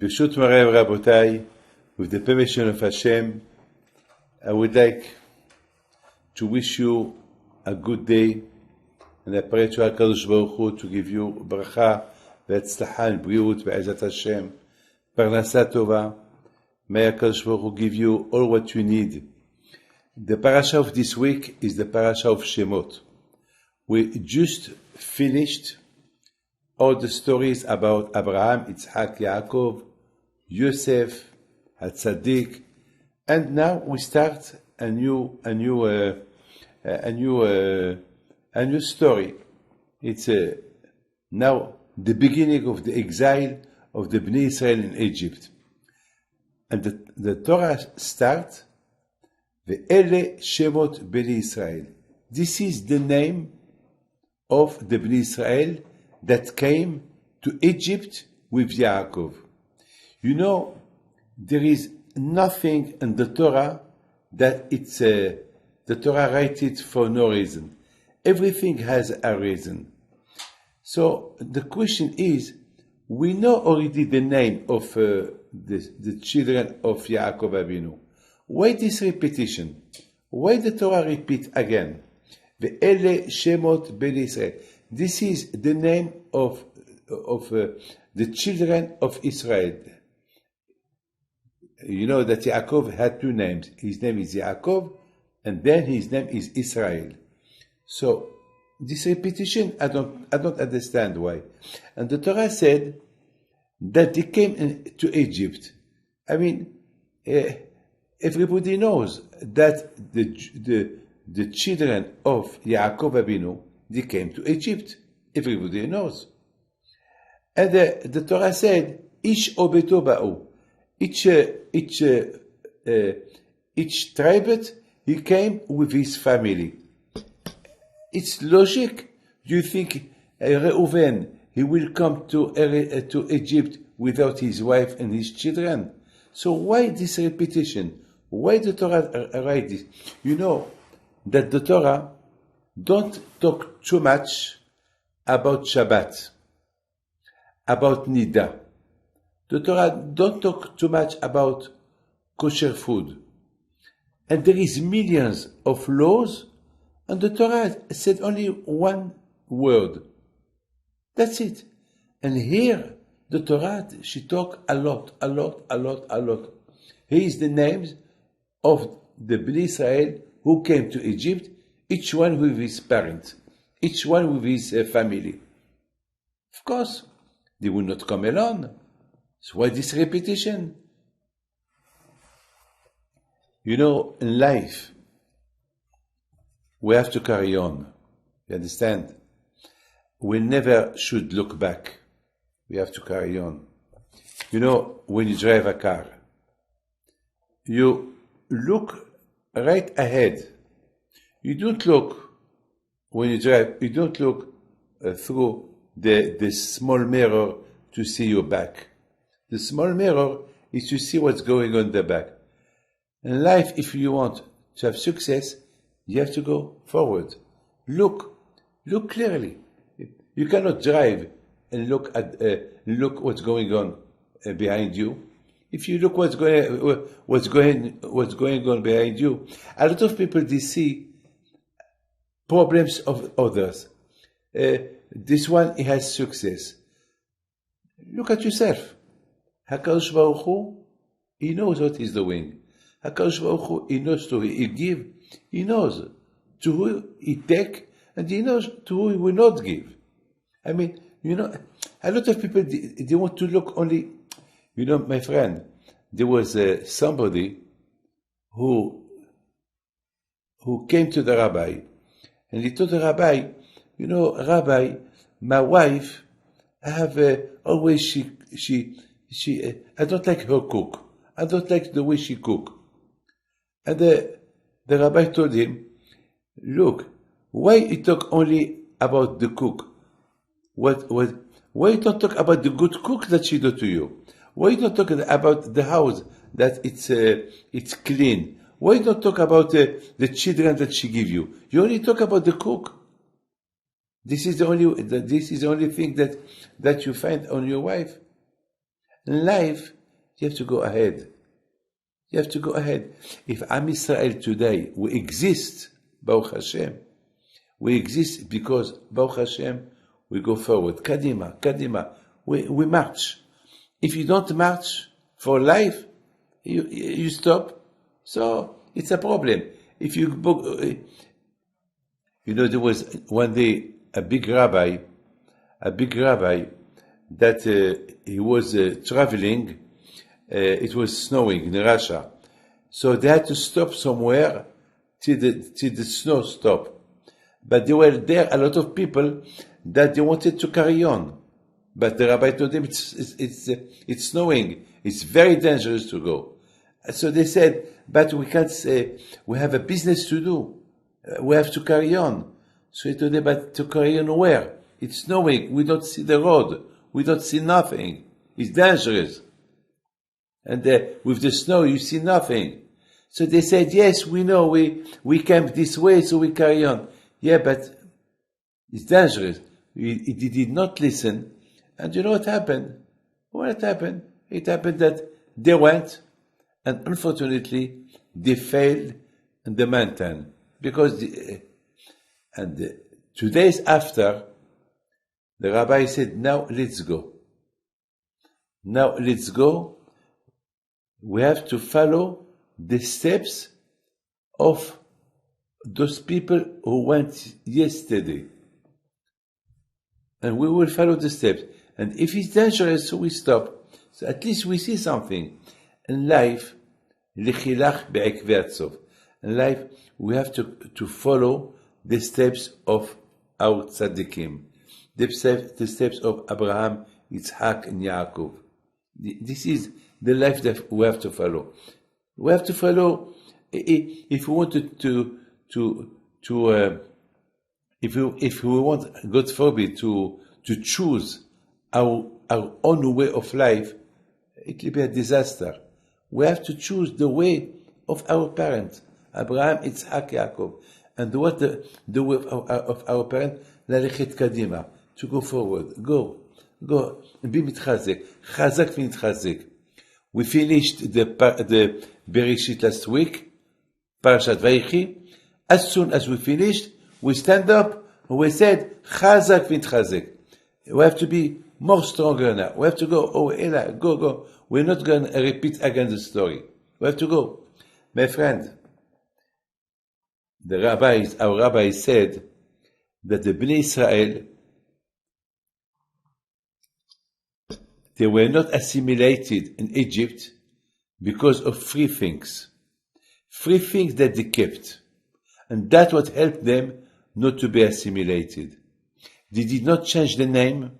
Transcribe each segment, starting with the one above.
B'shut Moray Rabotai, with the permission of Hashem, I would like to wish you a good day, and I pray to HaKadosh Baruch Hu to give you bracha ve'etzlacha and briut be'ezat Hashem, parnasa tova. May HaKadosh Baruch Hu give you all what you need. The Parsha of this week is the Parsha of Shemot. We just finished all the stories about Abraham, Yitzhak, Yaakov, Yosef, HaTzadik, and now we start a new story. It's now the beginning of the exile of the Bnei Yisrael in Egypt, and the Torah starts Ve'ele Shemot Bnei Yisrael. This is the name of the Bnei Yisrael that came to Egypt with Yaakov. You know, there is nothing in the Torah that the Torah writes it for no reason. Everything has a reason. So the question is, we know already the name of the children of Yaakov Avinu. Why this repetition? Why the Torah repeat again? Ve'ele Shemot Bnei Yisrael. This is the name of the children of Israel. You know that Yaakov had two names. His name is Yaakov, and then his name is Israel. So this repetition, I don't understand why. And the Torah said that they came to Egypt. I mean, everybody knows that the children of Yaakov Avinu, they came to Egypt. Everybody knows. And the Torah said, Ish obeto ba'u. Each tribe, he came with his family. It's logic. Do you think Reuven, he will come to Egypt without his wife and his children? So why this repetition? Why the Torah write this? You know that the Torah don't talk too much about Shabbat, about Nida. The Torah don't talk too much about kosher food. And there is millions of laws, and the Torah said only one word. That's it. And here, the Torah, she talk a lot. Here is the names of the Bnei Israel who came to Egypt, each one with his parents, each one with his family. Of course, they will not come alone. So why this repetition? You know, in life, we have to carry on. You understand? We never should look back. We have to carry on. You know, when you drive a car, you look right ahead. You don't look, when you drive, you don't look through the small mirror to see your back. The small mirror is to see what's going on the back. In life, if you want to have success, you have to go forward. Look clearly. You cannot drive and look what's going on behind you. If you look what's going on behind you, a lot of people, they see problems of others. This one, he has success. Look at yourself. HaKadosh Baruch Hu, he knows what he's doing. HaKadosh Baruch Hu, he knows to who he give. He knows to who he take, and he knows to who he will not give. I mean, you know, a lot of people, they want to look only. You know, my friend, there was somebody who came to the rabbi, and he told the rabbi, you know, Rabbi, my wife, I have always she I don't like her cook. I don't like the way she cook. And the rabbi told him, look, why you talk only about the cook? Why you don't talk about the good cook that she do to you? Why you don't talk about the house that it's clean? Why you don't talk about the children that she give you? You only talk about the cook. This is the only thing that you find on your wife. In life, you have to go ahead. You have to go ahead. If Am Yisrael today, we exist, Baruch Hashem, we exist because, Baruch Hashem, we go forward. Kadima, Kadima. We march. If you don't march for life, you stop. So, it's a problem. If you there was one day a big rabbi that he was traveling. It was snowing in Russia, so they had to stop somewhere till the snow stopped. But there were a lot of people that they wanted to carry on. But the rabbi told them it's snowing. It's very dangerous to go. So they said, but we can't say, we have a business to do. We have to carry on. So he told them, but to carry on where? It's snowing. We don't see the road. We don't see nothing. It's dangerous. And with the snow, you see nothing. So they said, yes, we know, we came this way, so we carry on. Yeah, but it's dangerous. He did not listen. And you know what happened? What happened? It happened that they went, and unfortunately, they failed in the mountain. Because, 2 days after, the rabbi said, now let's go. Now let's go. We have to follow the steps of those people who went yesterday. And we will follow the steps. And if it's dangerous, so we stop. So at least we see something. In life, lechilach be'ekvei atzov. In life, we have to follow the steps of our tzaddikim. The steps of Abraham, Yitzhak, and Yaakov. This is the life that we have to follow. We have to follow, if we wanted if we want, God forbid, to choose our own way of life, it will be a disaster. We have to choose the way of our parents, Abraham, Yitzhak, Yaakov. And what the way of our parents, ללכת קדימה, to go forward, go, be מתחזק, חזק ונתחזק. We finished the Bereshit last week, Parshat Vayechi. As soon as we finished, we stand up and we said, Chazak v'intchazek. We have to be more stronger now. We have to go, Ella, go. We're not going to repeat again the story. We have to go. My friend, our rabbi said that the Bnei Israel, they were not assimilated in Egypt because of three things. Three things that they kept. And that's what helped them not to be assimilated. They did not change the name.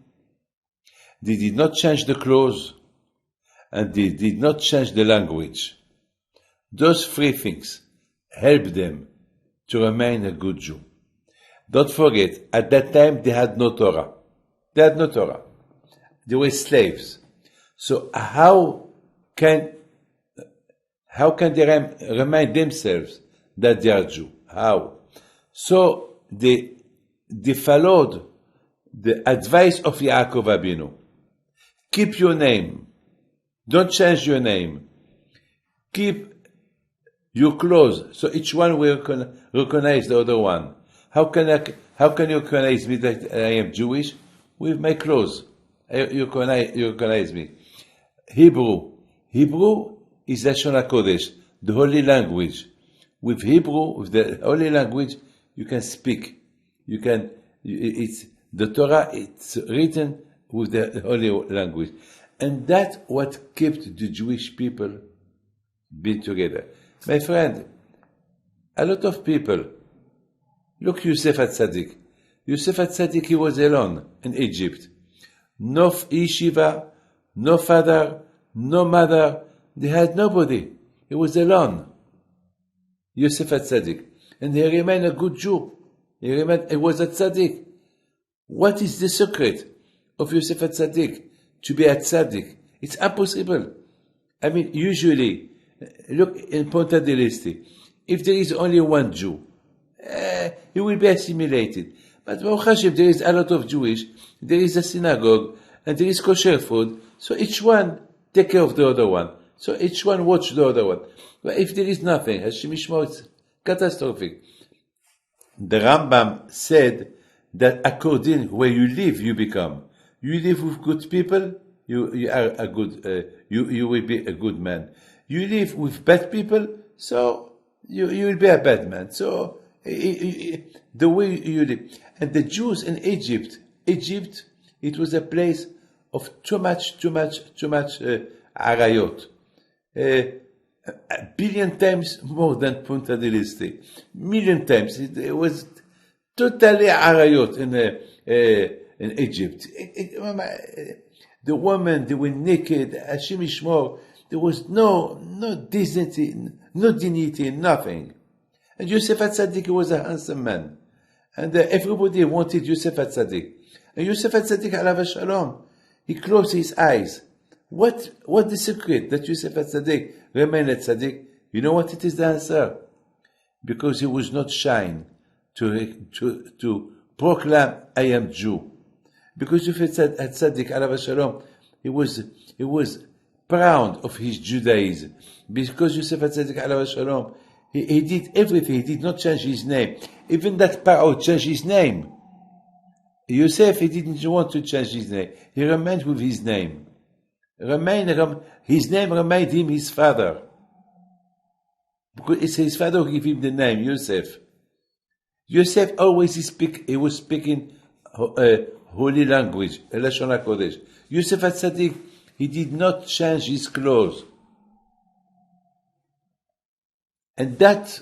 They did not change the clothes. And they did not change the language. Those three things helped them to remain a good Jew. Don't forget, at that time they had no Torah. They were slaves. So how can they remind themselves that they are Jew? How? So they followed the advice of Yaakov Abinu. Keep your name. Don't change your name. Keep your clothes. So each one will recognize the other one. How can you recognize me that I am Jewish? With my clothes. You recognize me. Hebrew is Lashon HaKodesh, the holy language. With Hebrew, with the holy language, you can speak. It's the Torah, it's written with the holy language. And that's what kept the Jewish people being together. My friend, a lot of people, look Yosef HaTzadik. Yosef HaTzadik, he was alone in Egypt. No yeshiva, no father, no mother. They had nobody. He was alone. Yosef HaTzadik. And he remained a good Jew. He was a tzaddik. What is the secret of Yosef HaTzadik? To be a tzaddik. It's impossible. I mean, usually, look in Ponta del Este. If there is only one Jew, he will be assimilated. But Baruch Hashem, there is a lot of Jewish. There is a synagogue, and there is kosher food. So each one take care of the other one. So each one watch the other one. But if there is nothing, Hashem Yishmor, it's catastrophic. The Rambam said that according where you live, you become. You live with good people, you are a good, you will be a good man. You live with bad people, so you will be a bad man. So the way you live. And the Jews in Egypt, it was a place of too much arayot. A billion times more than Punta del Este. Million times. It was totally arayot in Egypt. The women, they were naked. Hashem Yishmor. There was no dignity, no dignity, nothing. And Yosef HaTzadik was a handsome man. And everybody wanted Yosef HaTzadik. And Yosef HaTzadik, alav shalom, he closed his eyes. What the secret that Yosef HaTzadik remained a tzaddik? You know what it is the answer? Because he was not shy to proclaim, I am Jew. Because Yosef HaTzadik, alav shalom, he was proud of his Judaism. Because Yosef HaTzadik, alav shalom, he did everything. He did not change his name. Even that Paro changed his name. Yosef, he didn't want to change his name. He remained with his name. His name remained him his father. Because it's his father who gave him the name, Yosef. Yosef always he was speaking holy language, Lashon HaKodesh. Yosef HaTzadik, he did not change his clothes. And that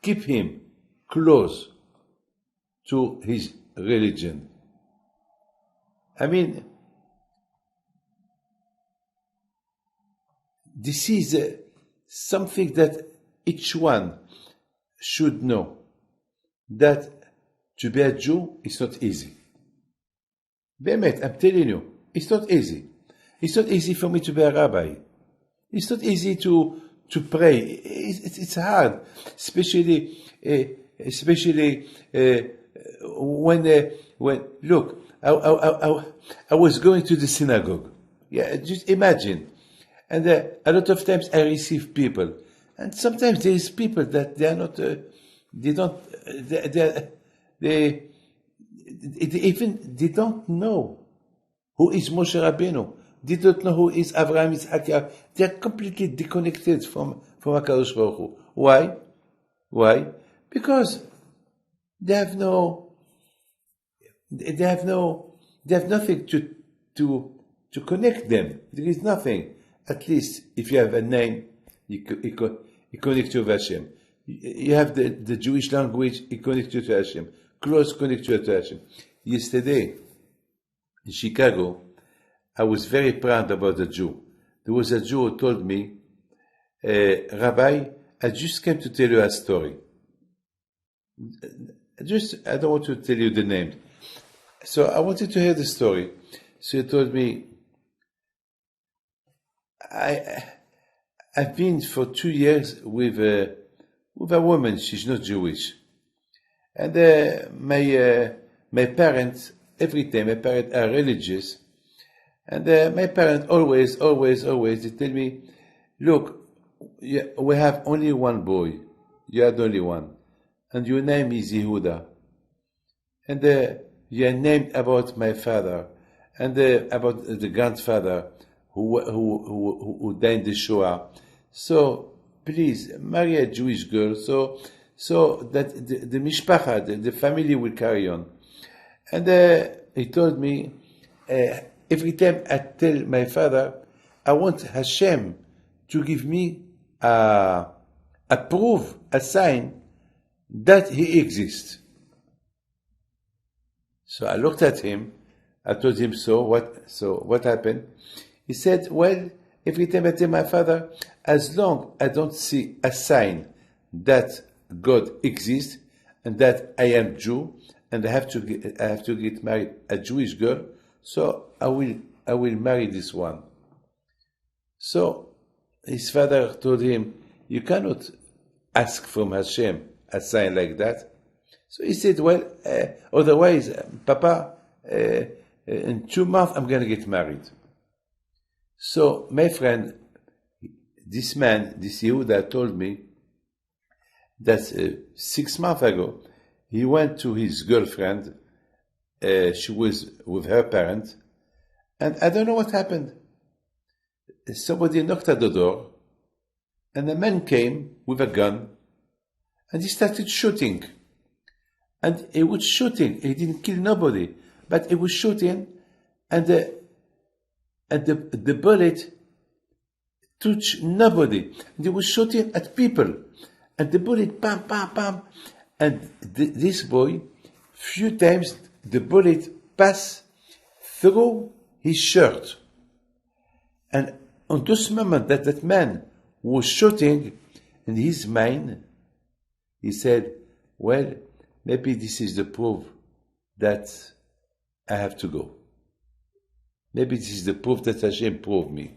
keep him close to his religion. I mean, this is something that each one should know, that to be a Jew is not easy. Be'emet, I'm telling you, it's not easy. It's not easy for me to be a rabbi. It's not easy to pray. It's hard, especially when look, I was going to the synagogue. Yeah, just imagine. And a lot of times I receive people, and sometimes there is people that they are not, they don't know who is Moshe Rabbeinu. They don't know who is Avraham, Yitzhak, Yaakov. They are completely disconnected from HaKadosh Baruch Hu. Why? Because they have nothing to connect them. There is nothing. At least if you have a name, you connect you to Hashem. You have the Jewish language, you connect you to Hashem. Close connect you to Hashem. Yesterday, in Chicago, I was very proud about the Jew. There was a Jew who told me, Rabbi, I just came to tell you a story. I don't want to tell you the name. So I wanted to hear the story. So he told me, I've been for 2 years with a woman. She's not Jewish, and my parents, every time my parents are religious, and my parents always they tell me, look, we have only one boy. You are the only one, and your name is Yehuda, and you are named about my father and about the grandfather who died in the Shoah. So please marry a Jewish girl, so that the mishpacha, the family will carry on. And he told me, every time I tell my father, I want Hashem to give me a proof, a sign that he exists. So I looked at him. I told him, so what happened? He said, well, every time I tell my father, as long I don't see a sign that God exists and that I am Jew and I have to get married a Jewish girl, so I will marry this one. So his father told him, you cannot ask from Hashem a sign like that. So he said, well, otherwise, Papa, in 2 months I'm going to get married. So, my friend, this man, this Yehuda, told me that 6 months ago, he went to his girlfriend. She was with her parents, and I don't know what happened. Somebody knocked at the door, and a man came with a gun, and he started shooting. And he was shooting. He didn't kill nobody, but he was shooting, and the bullet touched nobody. And he was shooting at people, and the bullet, bam, bam, bam. And this boy, few times, the bullet passed through his shirt. And on this moment that man was shooting, in his mind, he said, well, maybe this is the proof that I have to go. Maybe this is the proof that Hashem proved me.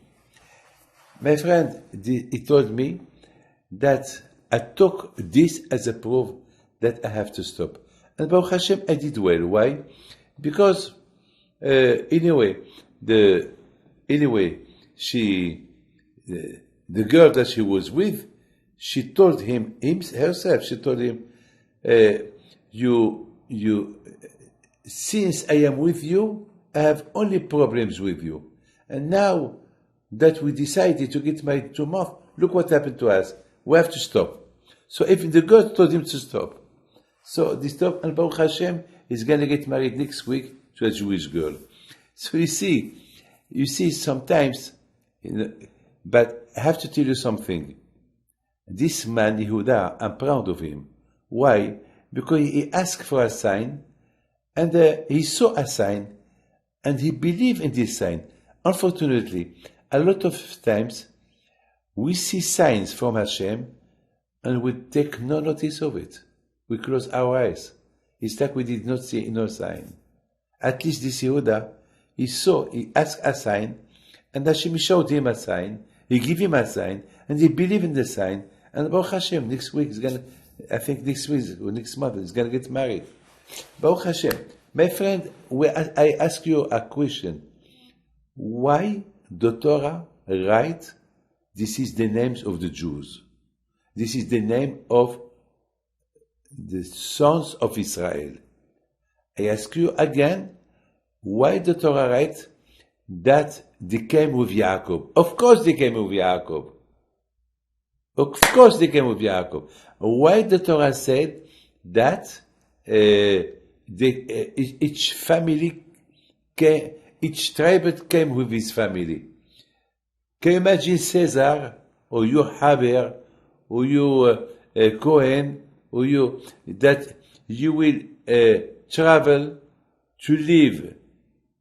My friend, he told me that I took this as a proof that I have to stop. And Baruch Hashem, I did well. Why? Because anyway, the girl that she was with, she told him herself. She told him, "You, since I am with you, I have only problems with you. And now that we decided to get married 2 months, look what happened to us. We have to stop." So if the girl told him to stop, so they stopped, and Baruch Hashem is going to get married next week to a Jewish girl. So you see sometimes, but I have to tell you something. This man, Yehuda, I'm proud of him. Why? Because he asked for a sign, and he saw a sign, and he believed in this sign. Unfortunately, a lot of times, we see signs from Hashem, and we take no notice of it. We close our eyes. It's like we did not see no sign. At least this Yehuda, he asked a sign, and Hashem showed him a sign, he gave him a sign, and he believed in the sign, and Baruch Hashem, next week next week or next month, he's going to get married. Baruch Hashem. My friend, I ask you a question. Why the Torah write, this is the names of the Jews? This is the name of the sons of Israel. I ask you again, why the Torah write that they came with Yaakov? Of course they came with Yaakov. Of course they came with Yaakov. Why the Torah said that each family came, each tribe came with his family? Can you imagine Caesar, or you Haber, or you Cohen, or you, that you will travel to live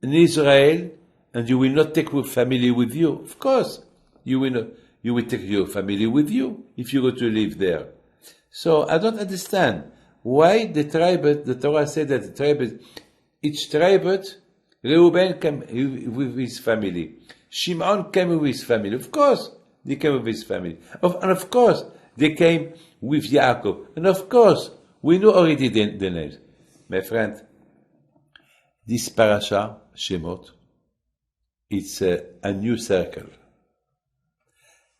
in Israel, and you will not take your family with you? Of course, you will not. You will take your family with you if you go to live there. So I don't understand why the Torah said that the tribe, each tribe, Reuben came with his family. Shimon came with his family. Of course, they came with his family. And of course, they came with Yaakov. And of course, we know already the names. My friend, this Parsha, Shemot, it's a new circle.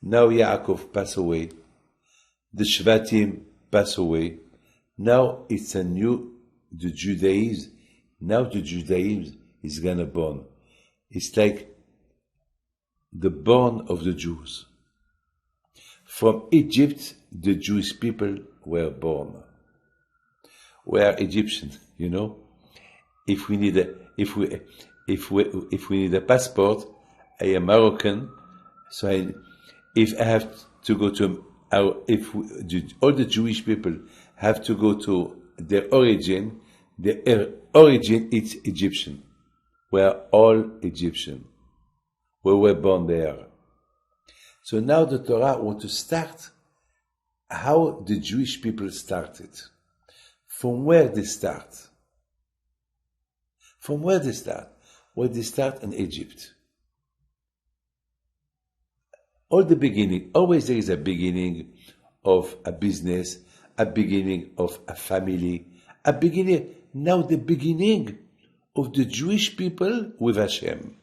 Now Yaakov passed away. The Shvatim passed away. Now it's the Judaism. Now the Judaism is gonna born. It's like the born of the Jews. From Egypt, the Jewish people were born. We are Egyptians, you know. If we need a passport, I am Moroccan, so if I have to go to all the Jewish people have to go to their origin is Egyptian. We are all Egyptian. We were born there. So now the Torah wants to start how the Jewish people started. From where they start. From where they start. Well, they start in Egypt. All the beginning, always there is a beginning of a business, a beginning of a family, now the beginning of the Jewish people with Hashem.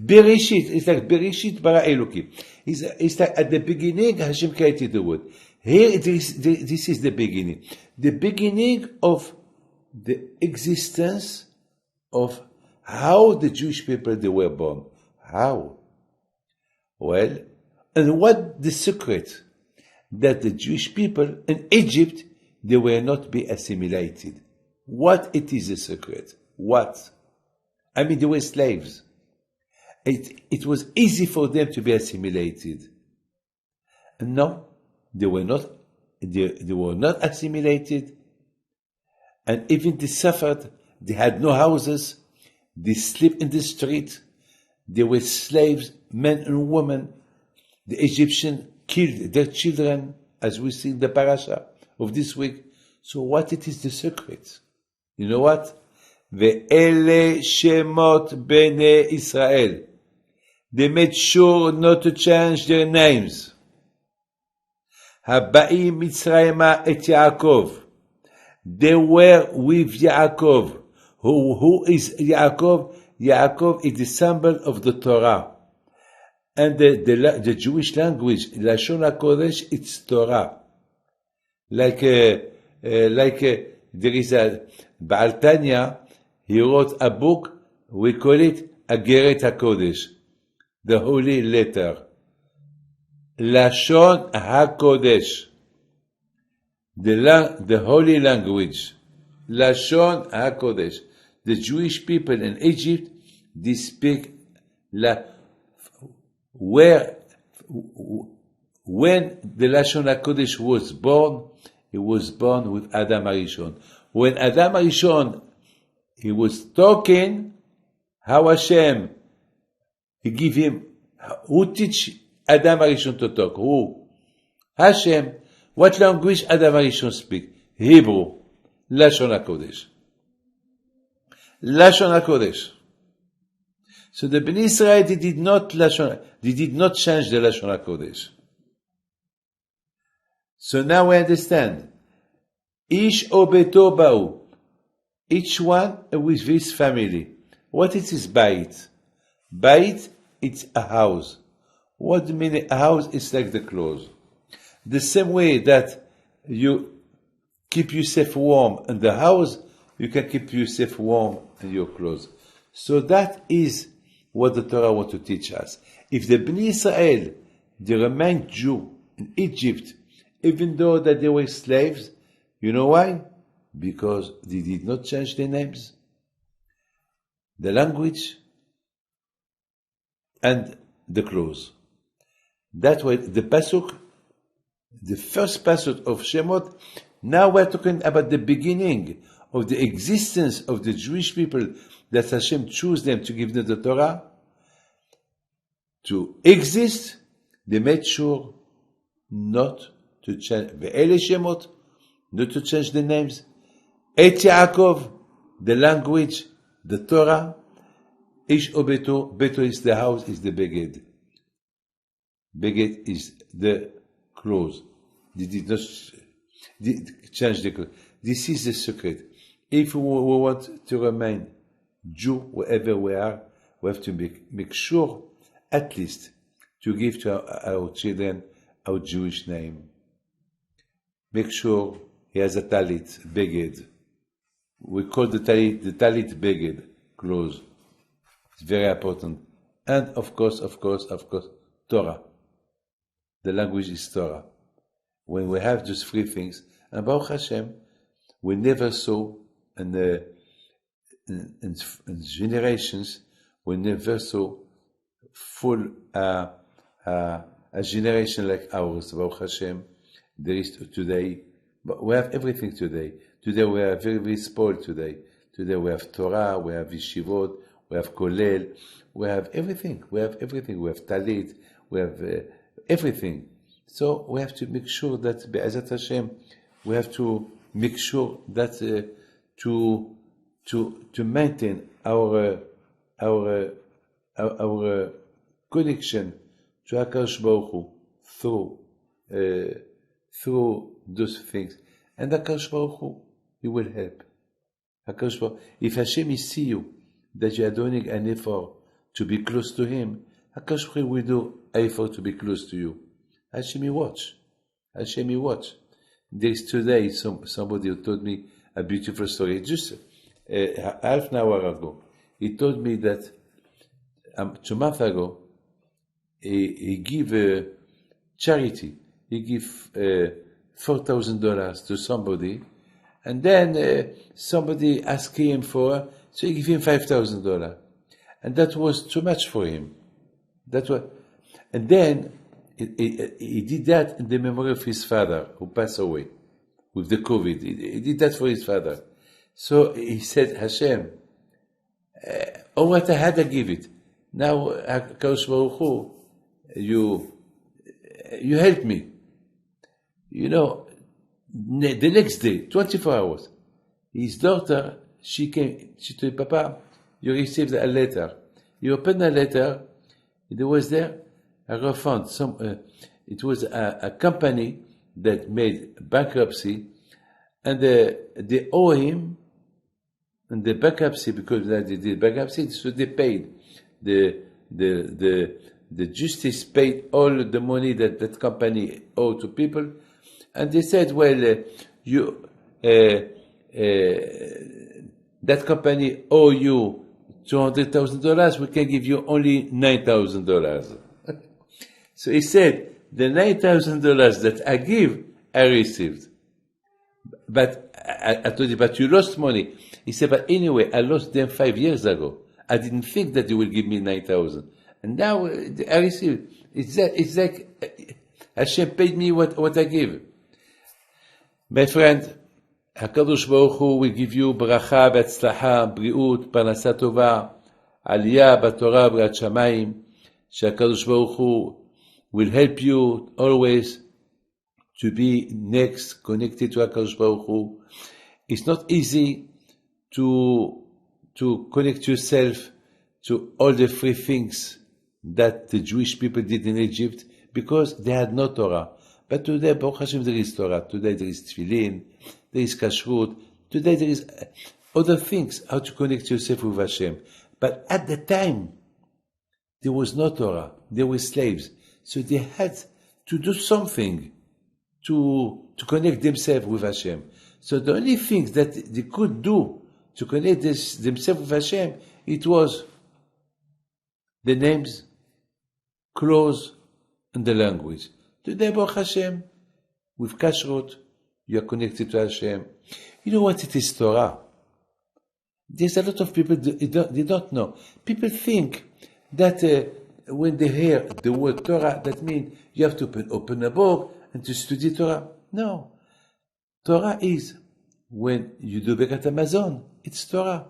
Bereshit, it's like Bereshit bara Elokim. It's like at the beginning Hashem created the world. Here this is the beginning. The beginning of the existence of how the Jewish people they were born. How? Well, and what the secret? That the Jewish people in Egypt, they were not be assimilated. What it is the secret? What? I mean, they were slaves. It was easy for them to be assimilated. And no, they were not assimilated. And even they suffered. They had no houses. They slept in the street. They were slaves, men and women. The Egyptians killed their children, as we see in the Parsha of this week. So what it is the secret? You know what? Ve'ele Shemot bnei Yisrael. They made sure not to change their names. Haba'im Mitzrayma et Yaakov. They were with Yaakov. Who is Yaakov? Yaakov is the symbol of the Torah. And the Jewish language, Lashon HaKodesh, it's Torah. Like there is a Baal Tanya, he wrote a book, we call it Ageret HaKodesh, the holy letter. Lashon HaKodesh, the holy language. Lashon HaKodesh. The Jewish people in Egypt, they speak when the Lashon HaKodesh was born, he was born with Adam HaRishon. When Adam HaRishon, he was talking, how Hashem, he give him, who teach Adam HaRishon to talk? Who? Hashem. What language Adam HaRishon speak? Hebrew. Lashon HaKodesh. Lashon HaKodesh. So the Bnei Israel, they did not change the Lashon HaKodesh. So now we understand. Ish obeto ba'u. Each one with his family. What is his bayit? Bayit, it's a house. What do you mean a house? It's like the clothes. The same way that you keep yourself warm in the house, you can keep yourself warm in your clothes. So that is what the Torah wants to teach us. If the Bnei Israel, they remained Jew in Egypt, even though that they were slaves, you know why? Because they did not change their names, the language, and the clothes. That way, the pasuk, the first pasuk of Shemot, now we're talking about the beginning of the existence of the Jewish people that Hashem chose them to give them the Torah. To exist, they made sure not to change. Ve'ele Shemot, not to change the names. Et Yaakov, the language, the Torah. Ish obeto, beto is the house, is the beged. Beged is the clothes. They did not change the clothes. This is the secret. If we want to remain Jew wherever we are, we have to make sure, at least, to give to our children our Jewish name. Make sure he has a talit, beged. We call the talit beged, clothes. It's very important. And of course, Torah. The language is Torah. When we have those three things, and Baruch Hashem, we never saw in generations, we never saw full a generation like ours. Baruch Hashem, there is today. But we have everything today. Today we are very, very spoiled today. Today we have Torah, we have Yeshivot, we have Kolel, we have everything. We have everything. We have Talit, we have everything. So we have to make sure that Be'ezat Hashem, we have to make sure that to maintain our connection to HaKadosh Baruch Hu through those things. And HaKadosh Baruch Hu, He will help. HaKadosh Baruch Hu, if Hashem is see you, that you are doing an effort to be close to Him, HaKadosh Baruch Hu will do effort to be close to you. Hashem, you watch. Hashem, you watch. There's today somebody who told me a beautiful story. Just half an hour ago, he told me that 2 months ago, he gave a charity. He gave $4,000 to somebody, and then somebody asked him for, so he gave him $5,000, and that was too much for him. And then he did that in the memory of his father, who passed away with the COVID. He did that for his father. So he said, Hashem, all what I had, I give it. Now, HaKadosh Baruch Hu, you help me. You know, the next day, 24 hours, his daughter, she came, she told Papa, you received a letter. You opened the letter, there was there, I found it was a company that made bankruptcy, and they owe him, and the bankruptcy, because they did bankruptcy, so they paid. The justice paid all the money that company owed to people, and they said, well, that company owe you $200,000, we can give you only $9,000. So he said, the $9,000 that I give, I received. But I told him, but you lost money. He said, but anyway, I lost them 5 years ago. I didn't think that you will give me 9,000. And now I received. It's like Hashem paid me what I give. My friend, HaKadosh Baruch Hu will give you bracha v'atzlacha, briut, parnasa tova, aliyah b'torah b'rat shamayim, שהקדוש ברוך הוא will help you always to be next, connected to HaKadosh Baruch Hu. It's not easy to connect yourself to all the free things that the Jewish people did in Egypt, because they had no Torah. But today, Baruch Hashem, there is Torah. Today there is Tefillin, there is Kashrut. Today there is other things, how to connect yourself with Hashem. But at the time, there was no Torah. They were slaves. So they had to do something to connect themselves with Hashem. So the only thing that they could do to connect themselves with Hashem, it was the names, clothes, and the language. Today, Baruch Hashem, with Kashrut, you are connected to Hashem. You know what it is, Torah? There's a lot of people, they don't know. People think that when they hear the word Torah, that means you have to open a book and to study Torah. No. Torah is when you do Birkat Hamazon, it's Torah.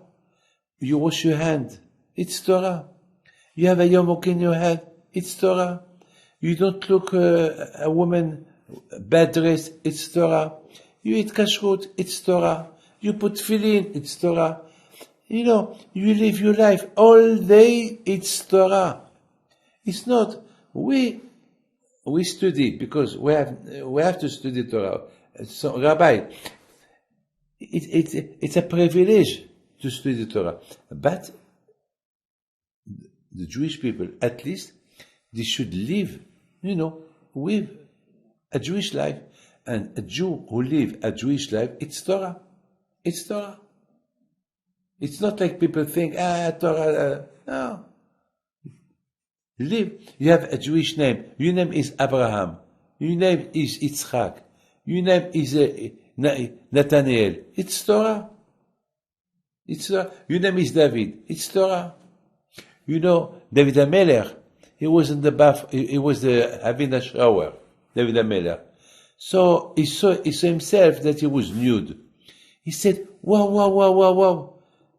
You wash your hand, it's Torah. You have a yarmulke in your hand, it's Torah. You don't look a woman bad dress, it's Torah. You eat kashrut, it's Torah. You put tefillin, it's Torah. You know, you live your life all day, it's Torah. It's not, we study because we have to study Torah. So, Rabbi, it's a privilege to study Torah. But the Jewish people, at least, they should live, with a Jewish life. And a Jew who lives a Jewish life, it's Torah. It's Torah. It's not like people think, Torah, no. Live. You have a Jewish name. Your name is Abraham. Your name is Yitzchak. Your name is Nathaniel. It's Torah. It's Torah. Your name is David. It's Torah. You know, David HaMelech, he was in the bath, he was having a shower, David HaMelech. So he saw himself that he was nude. He said, wow.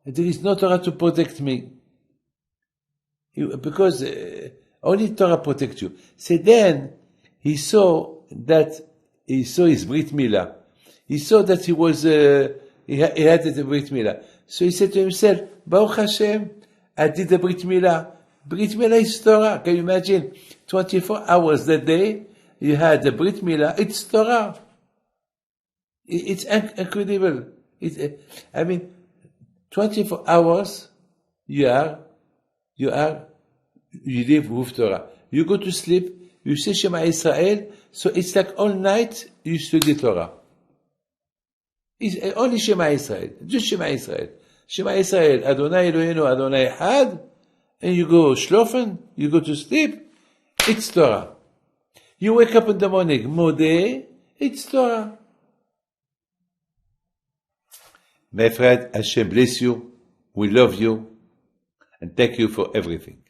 There is no Torah to protect me. Because only Torah protects you. So then he saw his Brit Milah. He saw that he had the Brit Milah. So he said to himself, Baruch Hashem, I did the Brit Milah. Brit Milah is Torah. Can you imagine? 24 hours a day, you had the Brit Milah. It's Torah. It's incredible. 24 hours, you are you live with Torah. You go to sleep, you say Shema Yisrael, so it's like all night you study Torah. It's only Shema Yisrael, just Shema Yisrael. Shema Yisrael, Adonai Eloheinu, Adonai Echad, and you go shlofen, you go to sleep, it's Torah. You wake up in the morning, Modeh, it's Torah. My friend, Hashem bless you, we love you, and thank you for everything.